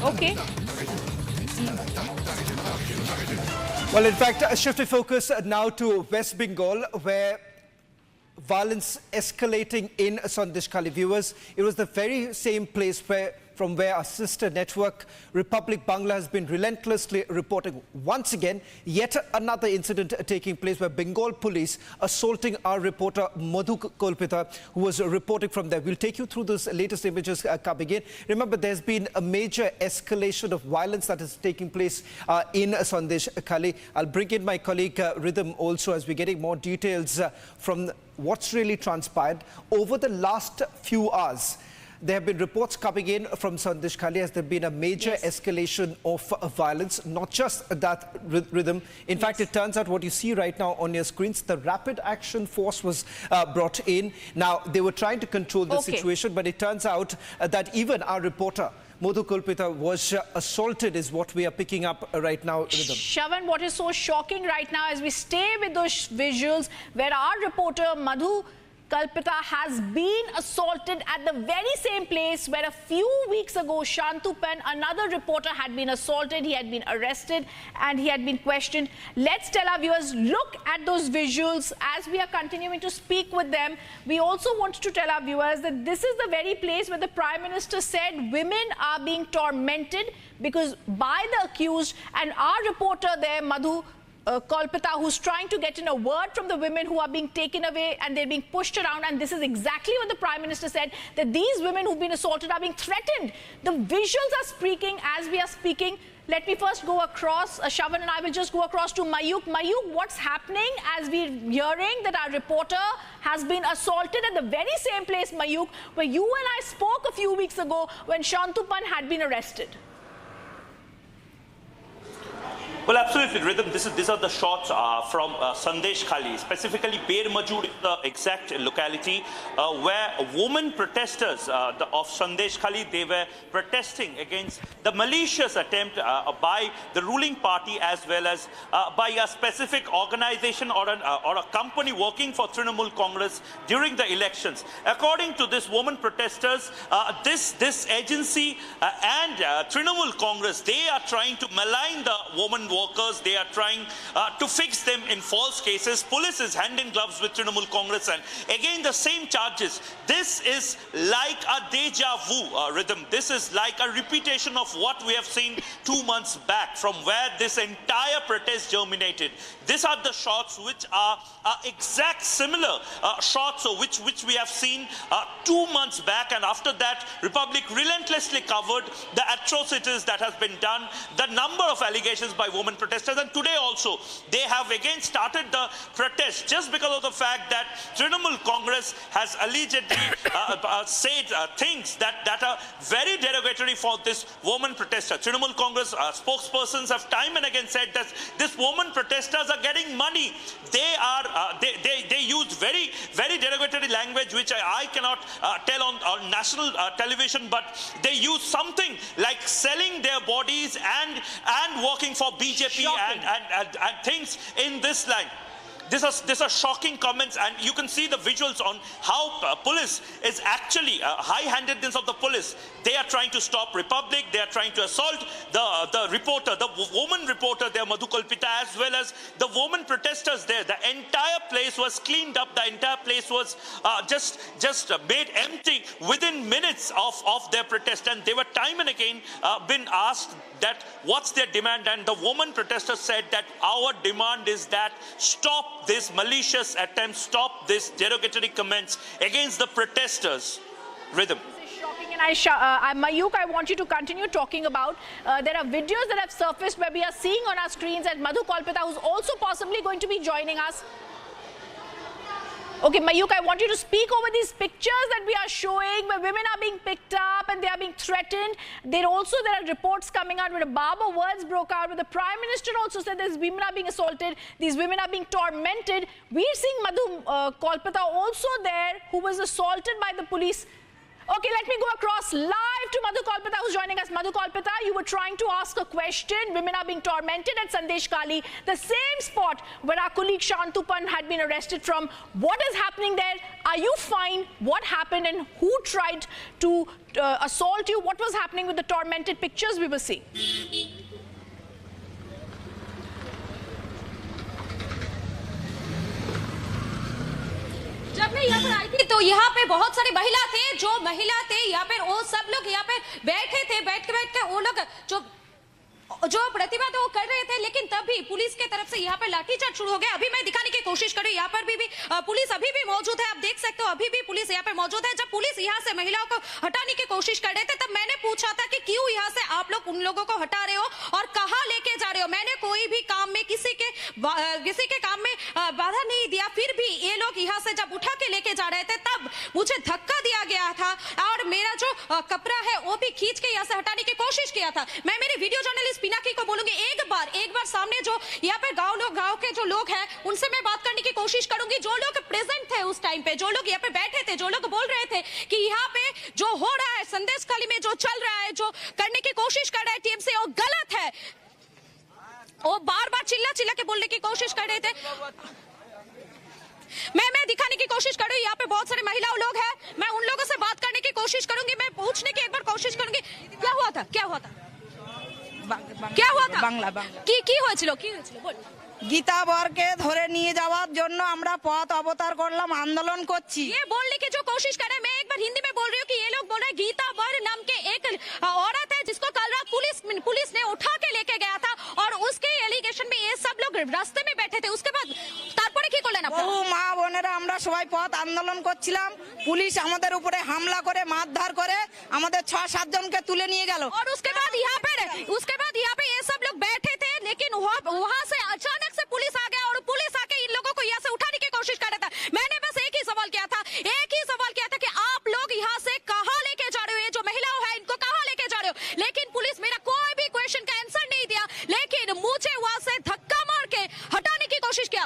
Okay. Well, in fact, shifting focus now to West Bengal, where violence escalating in Sandeshkhali. Viewers, it was the very same place from where our sister network Republic Bangla has been relentlessly reporting once again yet another incident taking place where Bengal police assaulting our reporter Madhu Kalpita, who was reporting from there. We'll take you through those latest images coming in. Remember, there's been a major escalation of violence that is taking place in Sandeshkhali. I'll bring in my colleague Rhythm also as we're getting more details from what's really transpired over the last few hours. There have been reports coming in from Sandeshkhali as there has been a major escalation of violence, not just that Rhythm. In fact, it turns out what you see right now on your screens, the Rapid Action Force was brought in. Now, they were trying to control the situation, but it turns out that even our reporter, Madhu Kalpita, was assaulted is what we are picking up right now. Rhythm. Shravan, what is so shocking right now as we stay with those visuals where our reporter Madhu Kalpita has been assaulted at the very same place where a few weeks ago Shantu Pen, another reporter, had been assaulted. He had been arrested and he had been questioned. Let's tell our viewers, look at those visuals as we are continuing to speak with them. We also want to tell our viewers that this is the very place where the Prime Minister said women are being tormented because by the accused, and our reporter there, Madhu Kalpita, who's trying to get in a word from the women who are being taken away and they're being pushed around. And this is exactly what the Prime Minister said, that these women who've been assaulted are being threatened. The visuals are speaking as we are speaking. Let me first go across, Shravan and I will just go across to Mayuk. Mayuk, what's happening as we're hearing that our reporter has been assaulted at the very same place, Mayuk, where you and I spoke a few weeks ago when Shantu Pen had been arrested? Well, absolutely, Rhythm. These are the shots from Sandeshkhali, specifically Ber Majur is the exact locality where women protesters of Sandeshkhali, they were protesting against the malicious attempt by the ruling party as well as by a specific organization or a company working for Trinamool Congress during the elections. According to this women protesters, this agency and Trinamool Congress, they are trying to malign the women workers. They are trying to fix them in false cases. Police is hand in gloves with Trinamool Congress, and again the same charges. This is like a deja vu, Rhythm. This is like a repetition of what we have seen 2 months back from where this entire protest germinated. These are the shots which are exact similar shots which we have seen 2 months back, and after that Republic relentlessly covered the atrocities that has been done, the number of allegations by women protesters, and today also they have again started the protest just because of the fact that Trinamool Congress has allegedly said things that are very derogatory for this woman protester. Trinamool Congress spokespersons have time and again said that these woman protesters are getting money. They use very derogatory language which I cannot tell on national television, but they use something like selling their bodies and working for BJP and things in this line. These are shocking comments, and you can see the visuals on how police is actually high-handedness of the police. They are trying to stop Republic. They are trying to assault the reporter, the woman reporter there, Madhu Kalpita, as well as the woman protesters there. The entire place was cleaned up. The entire place was just made empty within minutes of their protest, and they were time and again been asked that what's their demand, and the woman protesters said that our demand is that stop this malicious attempt, stop this derogatory comments against the protesters. Rhythm. This is shocking, and Mayuk, I want you to continue talking about. There are videos that have surfaced where we are seeing on our screens that Madhu Kalpita, who's also possibly going to be joining us. Okay, Mayuk, I want you to speak over these pictures that we are showing where women are being picked up and they are being threatened. There are reports coming out where the Baba words broke out, where the Prime Minister also said these women are being assaulted, these women are being tormented. We're seeing Madhu Kalpita also there, who was assaulted by the police. Okay, let me go across live to Madhu Kolpita, who's joining us. Madhu Kolpita, you were trying to ask a question. Women are being tormented at Sandesh Kali, the same spot where our colleague Shantupan had been arrested from. What is happening there? Are you fine? What happened and who tried to assault you? What was happening with the tormented pictures we were seeing? जब मैं यहाँ पर आई थी तो यहाँ पे बहुत सारे महिला थे, जो महिला थे यहाँ पे वो सब लोग यहाँ पे बैठे थे, बैठ के वो लोग जो प्रतिवाद वो कर रहे थे, लेकिन तब भी पुलिस के तरफ से यहाँ पर लाठीचार्ज शुरू हो गया। अभी मैं दिखाने की कोशिश कर रही हूँ, यहाँ पर भी पुलिस अभी भी मौजूद है, आप देख सकते हो अभी भी पुलिस यहाँ पर मौजूद है। जब पुलिस यहाँ से महिलाओं को हटाने की कोशिश कर रहे थे तब मैंने पूछा था कि क्यों यहाँ से आप लोग उन लोगों को हटा रहे हो और कहाँ लेके जा रहे हो। मैंने कोई भी काम में किसी के काम में बाधा नहीं दिया, फिर भी ये लोग यहाँ से जब उठा के लेके जा रहे थे तब मुझे धक्का दिया गया था और मेरा जो कपड़ा है वो भी खींच के यहाँ से हटाने की कोशिश किया था। मैं मेरे वीडियो जर्नलिस्ट पिनाकी को बोलूंगी एक बार सामने जो यहाँ पे गांव के जो लोग हैं उनसे मैं बात करने की कोशिश करूंगी, जो लोग प्रेजेंट थे उस टाइम पे, जो लोग यहाँ पे बैठे थे, जो लोग बोल रहे थे कि यहाँ पे जो हो रहा है संदेश खाली में, जो चल रहा है, जो करने की कोशिश कर रहा है टीएमसी, वो गलत है। वो बार चिल्ला के बोलने की कोशिश कर रहे थे। मैं दिखाने की कोशिश कर रही हूँ, यहाँ पे बहुत सारे महिला लोग हैं, मैं उन लोगों से बात करने की कोशिश करूंगी, मैं पूछने की एक बार कोशिश करूंगी क्या हुआ था বাংলা কি হয়েছিল বল। গীতা বরকে ধরে নিয়ে যাওয়ার জন্য আমরা পথ অবতার করলাম, আন্দোলন করছি। ये बोलने की जो कोशिश कर रहे हैं, मैं एक बार हिंदी में बोल रही हूँ कि ये लोग बोल रहे हैं गीता बर नाम के एक औरत है जिसको कल रात पुलिस ने उठा के लेके गया था और उसके एलिगेशन में ये सब लोग रास्ते में बैठे थे। उसके बाद তারপরে কি করলেন আপনারা? বহু মা বোনেরা আমরা সবাই পথ আন্দোলন করছিলাম, পুলিশ আমাদের উপরে হামলা করে মারধর করে আমাদের 6-7 জনকে তুলে নিয়ে গেল। और उसके बाद यहाँ पे ये सब लोग बैठे थे, लेकिन वहाँ से अचानक से पुलिस आ गया और पुलिस आके इन लोगों को यहाँ से उठाने की कोशिश कर रहा था। मैंने बस एक ही सवाल किया था कि आप लोग यहाँ से कहाँ लेके जा रहे हो, ये जो महिलाओं है इनको कहाँ लेके जा रहे हो। लेकिन पुलिस मेरा कोई भी क्वेश्चन का आंसर नहीं दिया, लेकिन मुझे वहाँ से धक्का मार के हटाने की कोशिश किया।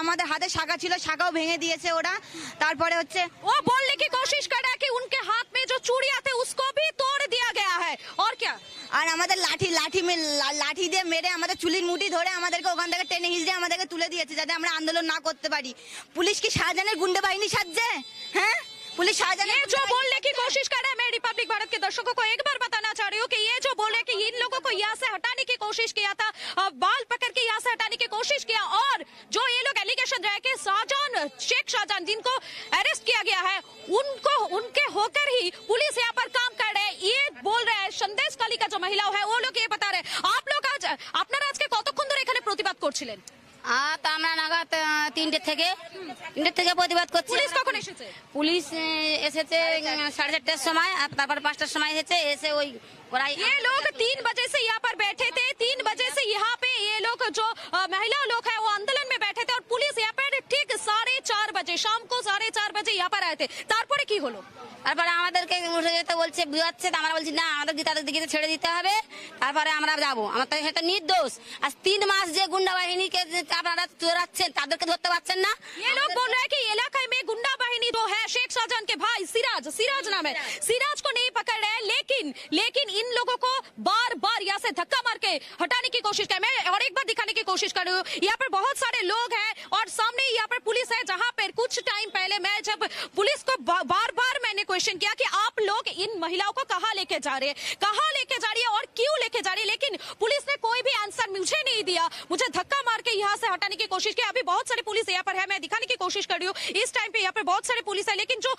আমাদের হাতে শাখা ছিল, শাখাও ভেঙে দিয়েছে ওরা। তারপরে হচ্ছে वो बोलने की कोशिश कर रहा है कि उनके हाथ में जो चूड़ियां थे उसको भी तोड़ दिया गया है। और क्या, আর আমাদের লাঠি দিয়ে মেরে আমাদের চুলির মুঠি ধরে আমাদেরকে ওখান থেকে টেনে হিঁচড়ে আমাদেরকে তুলে দিয়েছে যাতে আমরা আন্দোলন না করতে পারি। পুলিশ কি শাহজাহানের গুন্ডা বাহিনী সাজছে? হ্যাঁ, पुलिस ये जो बोलने की कोशिश कर रहा है, मैं रिपब्लिक भारत के दर्शकों को एक बार बताना चाह रही हूँ कि ये जो बोले कि इन लोगों को यहाँ से हटाने की कोशिश किया था, बाल पकड़ के यहाँ से हटाने की कोशिश किया, और जो ये लोग एलिगेशन रहे कि शेख शाहजहान जिनको अरेस्ट किया गया है उनके होकर ही पुलिस यहाँ पर काम कर रहे हैं, ये बोल रहे हैं संदेश खाली का जो महिला है वो लोग ये बता रहे हैं। आप लोग আপনারা আজকে কতক্ষণ ধরে এখানে প্রতিবাদ করছিলেন? তা আমরা নাগাদ 3টে থেকে প্রতিবাদ করছি। পুলিশ কখন এসেছে? পুলিশ এসেছে 4:30টার সময়, আর তারপর 5টার সময় এসে ওই ये लोग 3 बजे से यहाँ पर बैठे थे, 3 बजे से यहाँ पे ये लोग जो महिला लोग हैं वो आंदोलन में बैठे थे और पुलिस यहाँ पर ठीक 4:30 बजे शाम को 4:30 बजे यहाँ पर आए थे। তারপরে কি হলো? তারপরে আমাদেরকে উঠে যেতে বলছে, বুঝাচ্ছে, আমরা বলছি না, আমাদের গীতাদের দিকে ছেড়ে দিতে হবে, তারপরে আমরা যাবো। আমার তো সেটা নির্দোষ। আজ 3 মাস যে গুন্ডা বাহিনীকে আপনারা চোরাচ্ছেন তাদেরকে ধরতে পারছেন না। ये लोग बोल रहे हैं कि इलाके में गुंडा बाहिनी जो है शेख शाहजहान के भाई सिराज नाम है, सिराज को नहीं पकड़ रहे हैं, लेकिन इन लोगों को बार यहाँ से धक्का मार के हटाने की कोशिश कर। मैं और एक बार दिखाने की कोशिश कर रही हूँ, यहाँ पर बहुत सारे लोग हैं और सामने यहाँ पर पुलिस है, जहाँ पर कुछ टाइम पहले मैं जब पुलिस को बार मैंने क्वेश्चन किया कि आप लोग इन महिलाओं को कहाँ लेके जा रहे हैं और क्यों लेके जा रही है, लेकिन पुलिस ने कोई भी आंसर मुझे नहीं दिया, मुझे धक्का मार के यहाँ से हटाने की कोशिश की। अभी बहुत सारे पुलिस यहाँ पर है, मैं दिखाने की कोशिश कर रही हूँ, इस टाइम पे यहाँ पर बहुत सारे पुलिस है, लेकिन जो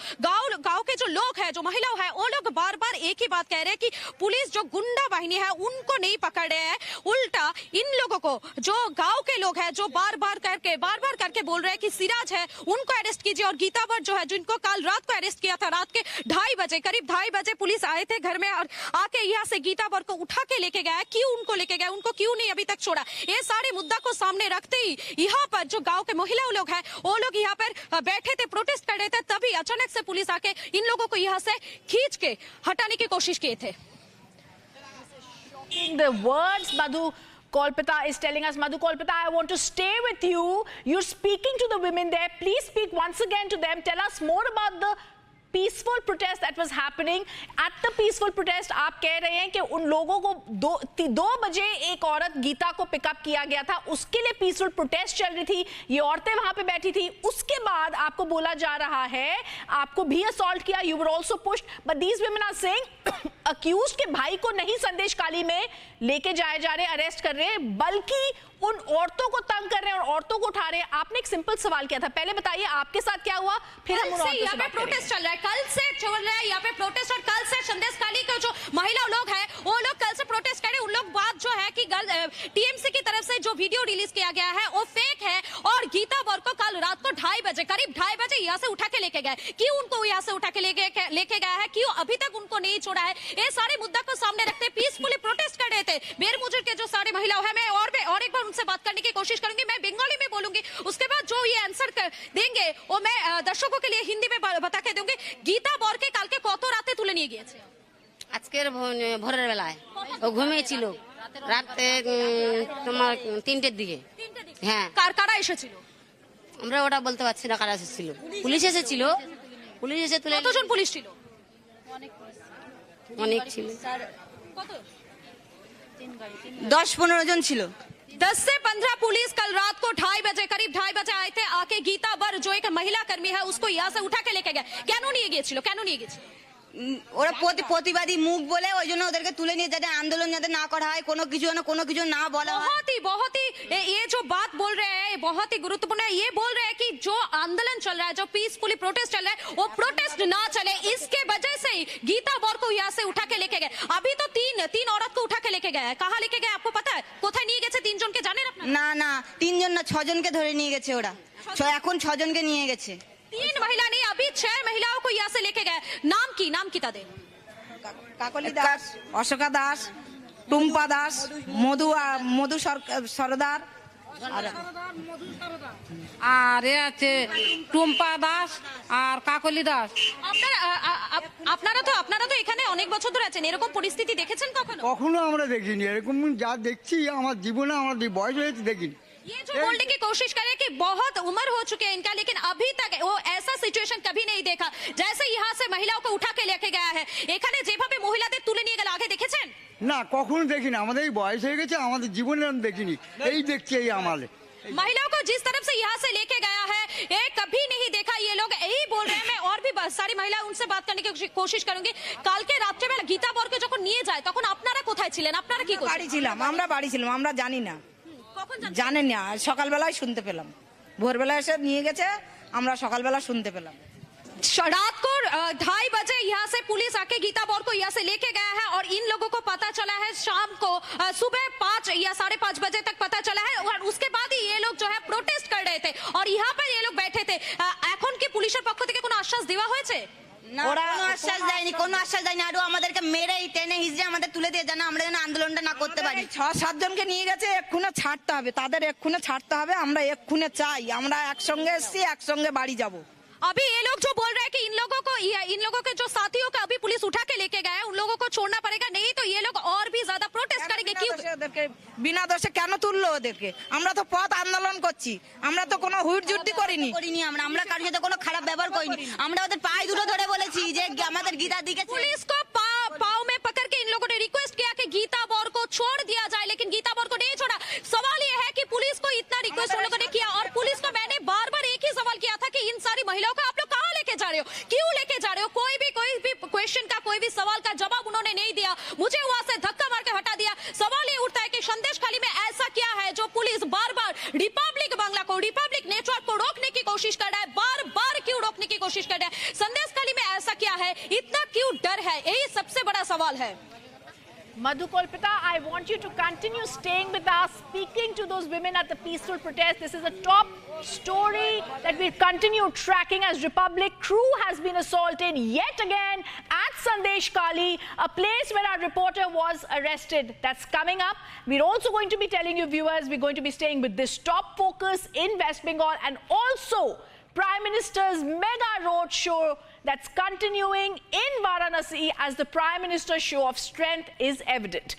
गाँव के जो लोग हैं, जो महिला है, वो लोग बार एक ही बात कह रहे हैं कि पुलिस जो गुंडा बाहिनी है उनको नहीं पकड़ रहे हैं, उल्टा इन लोगों को जो गाँव के लोग हैं जो बार बार करके बोल रहे हैं कि सिराज है उनको अरेस्ट कीजिए, और गीता भट्ट जो है जिनको कल रात को अरेस्ट किया था, रात के 2:30 बजे करीब 2:30 बजे पुलिस आए थे घर में और आके यहाँ से गीता भट्ट को उठा के लेके गया। क्यों उनको लेके गया, उनको क्यों नहीं अभी तक छोड़ा? ये सारे मुद्दा को सामने रखते ही यहाँ पर जो गाँव के महिला लोग हैं वो लोग यहाँ पर बैठे थे, प्रोटेस्ट कर रहे थे, तभी अचानक से पुलिस आके इन लोगों को यहाँ से खींच के हटाने की कोशिश किए थे। The words Madhu Kolpita is telling us. Madhu Kolpita, I want to stay with you. You're speaking to the women there. Please speak once again to them. Tell us more about the peaceful protest that was happening. At the peaceful protest, आप कह रहे हैं कि उन लोगों को 2 बजे एक औरत गीता को पिकअप किया गया था, उसके लिए पीसफुल प्रोटेस्ट चल रही थी, ये औरतें वहां पे बैठी थी, उसके बाद आपको बोला जा रहा है आपको भी असॉल्ट किया, you were also pushed, but these women are saying accused के भाई को नहीं संदेश काली में लेके जाए जा रहे, अरेस्ट कर रहे हैं, बल्कि उन औरतों को तंग कर रहे हैं और औरतों को उठा रहे हैं। आपने एक सिंपल सवाल किया था, पहले बताइए आपके साथ क्या हुआ, फिर हम उन औरतों से यहाँ पे प्रोटेस्ट चल रहा है, कल से चल रहा है यहाँ पे प्रोटेस्ट, और कल से संदेश काली के जो महिला लोग हैं वो लोग कल से प्रोटेस्ट करें। उन लोग बात जो है कि टीएमसी की तरफ से जो वीडियो रिलीज किया गया है वो फेक है, और गीता वर को कल रात को 2:30 बजे, करीब 2:30 बजे यहाँ से उठा के लेके गए। क्यों उनको यहाँ से उठा के लेके गया है, क्यों अभी तक उनको नहीं छोड़ा है, ये सारे मुद्दा को सामने रखते पीसफुली प्रोटेस्ट कर रहे थे बेर मुजुर के जो सारे महिला है। मैं और एक बार उनसे बात करने की कोशिश करूंगी, मैं बंगाली में बोलूंगी, उसके बाद जो ये आंसर देंगे वो मैं दर्शकों के लिए हिंदी में बता के दूंगी। गीता বরকে কালকে কত রাতে তুলে নিয়ে গিয়েছে? আজকের ভোরের বেলায় ও ঘুমিয়েছিল, রাতে তোমার 3টের দিকে। হ্যাঁ, কারা এসেছিল? আমরা ওটা বলতে পারছি না কারা এসেছিল। পুলিশ এসেছিল, পুলিশ এসে তুলে কতজন পুলিশ ছিল? অনেক ছিল, কত? 10-15 জন ছিল। 10 से 15 पुलिस कल रात को 2:30 बजे, करीब 2:30 बजे आए थे, आके गीता बर जो एक महिला कर्मी है उसको यहाँ से उठा के लेके गए। কেন নিয়ে গিয়েছিল, কেন নিয়ে গিয়েছিল? ওরা প্রতিবাদী মুখ বলে ওই জন্য ওদেরকে তুলে নিয়ে যাতে আন্দোলন যাতে না করা হয়, কোনো কিছু না বলা হয়। बहुत ही ये जो बात बोल रहे हैं बहुत ही गुरुत्वपूर्ण है। ये बोल रहे हैं कि जो आंदोलन चल रहा है, जो पीसफुली प्रोटेस्ट चल रहा है, वो प्रोटेस्ट ना चले, इसके वजह से ही गीता बर को यहाँ से उठा के लेके गए। अभी तो तीन औरत को उठा के लेके गए हैं, कहाँ लेके गए आपको पता है? কোথায় নিয়ে গেছে? 3 জনকে জানেন আপনারা? না 3 জন না 6 জনকে ধরে নিয়ে গেছে ওরা, এখন 6 জনকে নিয়ে গেছে। 3 महिला नहीं, अभी 6 महिलाओं को यहाँ से लेके गए। नाम की ताদের? কাকলি দাস, অশোকা দাস, টুম্পা দাস, মধু সরদার, আর এ আছে টুম্পা দাস আর কাকলি দাস। আপনারা তো এখানে অনেক বছর ধরে আছেন, এরকম পরিস্থিতি দেখেছেন কখনো? কখনো আমরা দেখিনি এরকম, যা দেখছি আমার জীবনে, আমার বয়স হয়েছে দেখিনি। ये जो बोलने की कोशिश करे कि बहुत उम्र हो चुके हैं इनका, लेकिन अभी तक वो ऐसा सिचुएशन कभी नहीं देखा जैसे यहाँ से महिलाओं को उठा के लेके गया है। এখানে যেভাবে মহিলাদের তুলে নিয়ে গেল আগে দেখেছেন? না কখনো দেখিনি, আমাদের এই বয়স হয়ে গেছে, আমাদের জীবনে আমি দেখিনি, এই দেখছি এই আমাদের। महिलाओं को जिस तरफ से यहाँ से लेके गया है ये कभी नहीं देखा, ये लोग यही बोल रहे हैं। मैं और भी सारी महिला उनसे बात करने की कोशिश करूंगी। কালকে রাত্রেবেলা গীতা বরকে যখন নিয়ে যায় তখন আপনারা কোথায় ছিলেন, আপনারা কি করছেন? আমরা বাড়ি ছিলাম, আমরা জানি না, কখন জানেন না, সকালবেলায় শুনতে পেলাম, ভোরবেলা এসে নিয়ে গেছে, আমরা সকালবেলা শুনতে পেলাম। रात को 2:30 बजे यहाँ से पुलिस आके गीता बौर को यहाँ से लेके गया है, और इन लोगों को पता चला है शाम को सुबह 5 या 5:30 बजे तक पता चला है, और उसके बाद ही ये लोग जो है प्रोटेस्ट कर रहे थे और यहाँ पर ये लोग बैठे थे। এখন কি পুলিশের পক্ষ থেকে কোনো আশ্বাস দেওয়া হয়েছে? ওরা কোনো আশ্বাস দেয়নি, আরো আমাদেরকে মেরে টেনে হিজড়ে আমাদের তুলে দিয়ে জানা আমরা যেন আন্দোলনটা না করতে পারি। 6-7 জনকে নিয়ে গেছে, এক্ষুনি ছাড়তে হবে, তাদের এক্ষুনি ছাড়তে হবে, আমরা এক্ষুনি চাই, আমরা একসঙ্গে এসেছি, একসঙ্গে বাড়ি যাব। अभी ये लोग जो बोल रहे हैं कि इन लोगों के जो साथियों का अभी पुलिस उठा के लेके गए, उन लोगों को छोड़ना पड़ेगा, नहीं तो ये लोग और भी ज्यादा प्रोटेस्ट करेंगे। क्यों বিনা দোষে কেন তুললো ওদেরকে? আমরা তো পথ আন্দোলন করছি, আমরা তো কোনো হুড়জুড়ি করিনি, আমরা কারোর সাথে কোনো খারাপ ব্যবহার করিনি, আমরা ওদের পায়ে দুটো ধরে বলেছি যে আমাদের গীতা দিকে। पुलिस को पाँव में पकड़ के इन लोगों ने रिक्वेस्ट किया कि गीता बौर को छोड़ दिया जाए, लेकिन गीता बौर को नहीं छोड़ा। सवाल ये है कि पुलिस को इतना रिक्वेस्ट उन लोगों ने किया, और पुलिस को मैंने बार बार एक ही सवाल किया था कि इन सारी महिलाओं को आप लोग कहाँ लेके जा रहे हो, क्यों लेके जा रहे हो? कोई भी क्वेश्चन का, कोई भी सवाल का जवाब उन्होंने नहीं दिया, मुझे वहां से धक्का मार के हटा दिया। सवाल ये उठता है कि संदेश खाली में ऐसा क्या है जो पुलिस बार बार रिपब्लिक बांग्ला को, रिपब्लिक नेटवर्क को रोकने की कोशिश कर रहा है, बार बार क्यों रोकने की कोशिश कर रहा है? संदेश खाली में ऐसा क्या है, इतना क्यों डर है, यही सबसे बड़ा सवाल है। Madhu Kolpita, I want you to continue staying with us, speaking to those women at the peaceful protest. This is a top story that we'll continue tracking as Republic crew has been assaulted yet again at Sandesh Kali, a place where our reporter was arrested. That's coming up. We're also going to be telling you viewers, we're going to be staying with this top focus in West Bengal, and also Prime Minister's mega road show that's continuing in Varanasi as the Prime Minister's show of strength is evident.